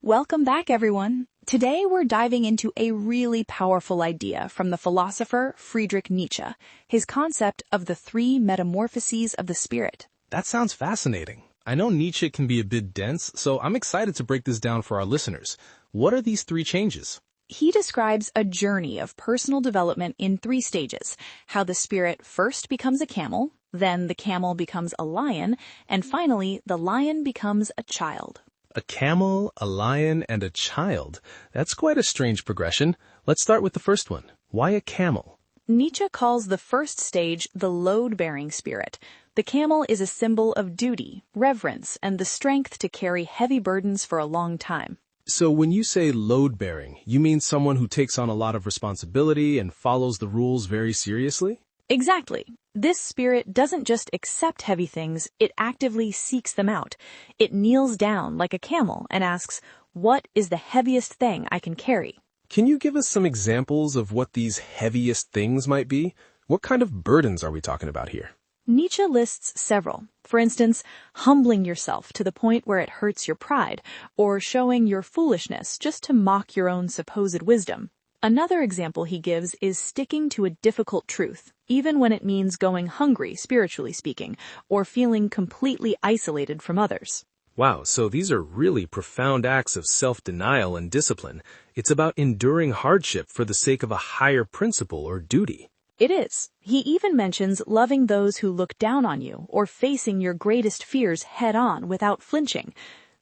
Welcome back, everyone. Today we're diving into a really powerful idea from the philosopher Friedrich Nietzsche, his concept of the three metamorphoses of the spirit. That sounds fascinating. I know Nietzsche can be a bit dense, so I'm excited to break this down for our listeners. What are these three changes? He describes a journey of personal development in three stages: how the spirit first becomes a camel, then the camel becomes a lion, and finally the lion becomes a child. A camel, a lion, and a child. That's quite a strange progression. Let's start with the first one. Why a camel? Nietzsche calls the first stage the load-bearing spirit. The camel is a symbol of duty, reverence, and the strength to carry heavy burdens for a long time. So when you say load-bearing, you mean someone who takes on a lot of responsibility and follows the rules very seriously? Exactly. This spirit doesn't just accept heavy things, it actively seeks them out. It kneels down like a camel and asks, "What is the heaviest thing I can carry?" Can you give us some examples of what these heaviest things might be? What kind of burdens are we talking about here? Nietzsche lists several. For instance, humbling yourself to the point where it hurts your pride, or showing your foolishness just to mock your own supposed wisdom. Another example he gives is sticking to a difficult truth, even when it means going hungry, spiritually speaking, or feeling completely isolated from others. Wow, so these are really profound acts of self-denial and discipline. It's about enduring hardship for the sake of a higher principle or duty. It is. He even mentions loving those who look down on you, or facing your greatest fears head-on without flinching.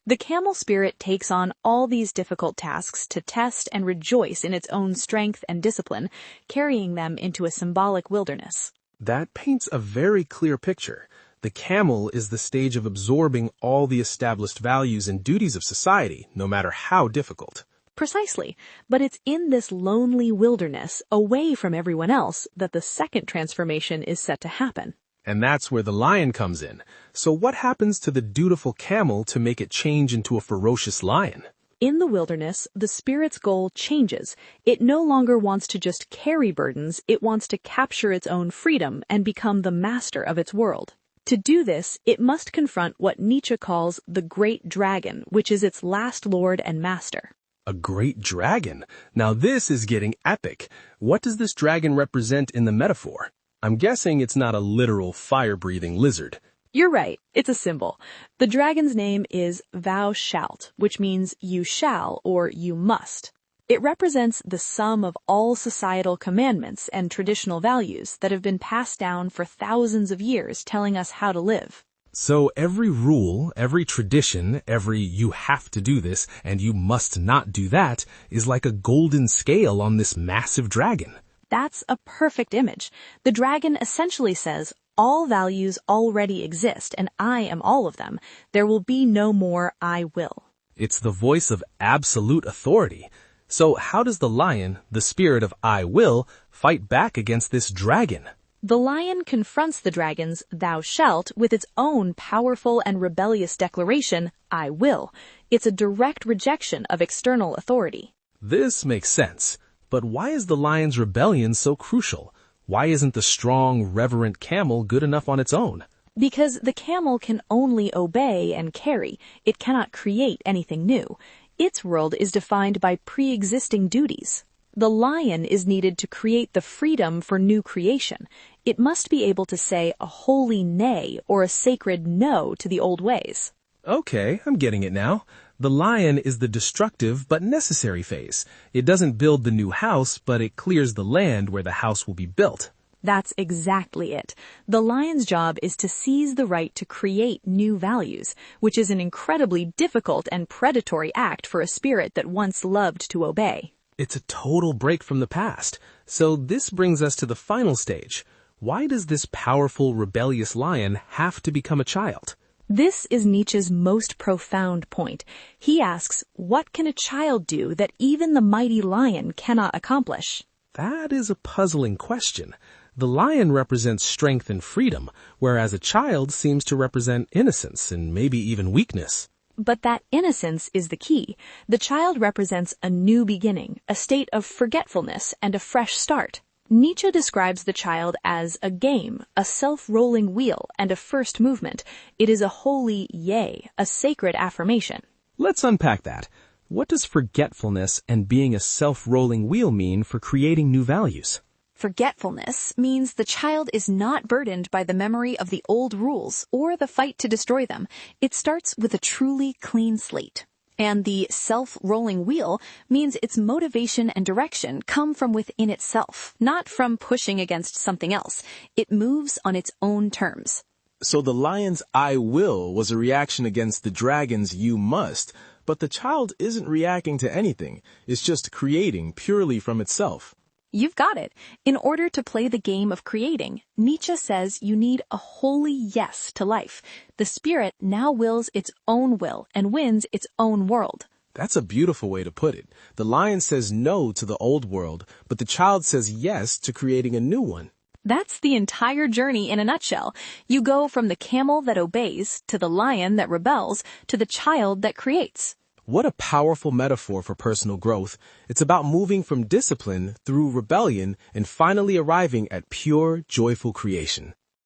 The camel spirit takes on all these difficult tasks to test and rejoice in its own strength and discipline, carrying them into a symbolic wilderness. That paints a very clear picture. The camel is the stage of absorbing all the established values and duties of society, no matter how difficult. Precisely. But it's in this lonely wilderness, away from everyone else, that the second transformation is set to happen. And that's where the lion comes in. So what happens to the dutiful camel to make it change into a ferocious lion? In the wilderness, the spirit's goal changes. It no longer wants to just carry burdens, it wants to capture its own freedom and become the master of its world. To do this, it must confront what Nietzsche calls the great dragon, which is its last lord and master. A great dragon? Now this is getting epic. What does this dragon represent in the metaphor? I'm guessing it's not a literal fire-breathing lizard. You're right, it's a symbol. The dragon's name is thou shalt, which means you shall or you must. It represents the sum of all societal commandments and traditional values that have been passed down for thousands of years, telling us how to live. So every rule, every tradition, every you have to do this and you must not do that is like a golden scale on this massive dragon. That's a perfect image. The dragon essentially says, all values already exist and I am all of them. There will be no more I will. It's the voice of absolute authority. So how does the lion, the spirit of I will, fight back against this dragon? The lion confronts the dragon's thou shalt with its own powerful and rebellious declaration, I will. It's a direct rejection of external authority. This makes sense. But why is the lion's rebellion so crucial? Why isn't the strong, reverent camel good enough on its own? Because the camel can only obey and carry. It cannot create anything new. Its world is defined by pre-existing duties. The lion is needed to create the freedom for new creation. It must be able to say a holy nay or a sacred no to the old ways. Okay, I'm getting it now. The lion is the destructive but necessary phase. It doesn't build the new house, but it clears the land where the house will be built. That's exactly it. The lion's job is to seize the right to create new values, which is an incredibly difficult and predatory act for a spirit that once loved to obey. It's a total break from the past. So this brings us to the final stage. Why does this powerful, rebellious lion have to become a child? This is Nietzsche's most profound point. He asks, what can a child do that even the mighty lion cannot accomplish? That is a puzzling question. The lion represents strength and freedom, whereas a child seems to represent innocence and maybe even weakness. But that innocence is the key. The child represents a new beginning, a state of forgetfulness and a fresh start. Nietzsche describes the child as a game, a self-rolling wheel, and a first movement. It is a holy yea, a sacred affirmation. Let's unpack that. What does forgetfulness and being a self-rolling wheel mean for creating new values? Forgetfulness means the child is not burdened by the memory of the old rules or the fight to destroy them. It starts with a truly clean slate. And the self-rolling wheel means its motivation and direction come from within itself, not from pushing against something else. It moves on its own terms. So the lion's "I will" was a reaction against the dragon's "you must," but the child isn't reacting to anything. It's just creating purely from itself. You've got it. In order to play the game of creating, Nietzsche says you need a holy yes to life. The spirit now wills its own will and wins its own world. That's a beautiful way to put it. The lion says no to the old world, but the child says yes to creating a new one. That's the entire journey in a nutshell. You go from the camel that obeys, to the lion that rebels, to the child that creates. What a powerful metaphor for personal growth. It's about moving from discipline through rebellion and finally arriving at pure, joyful creation.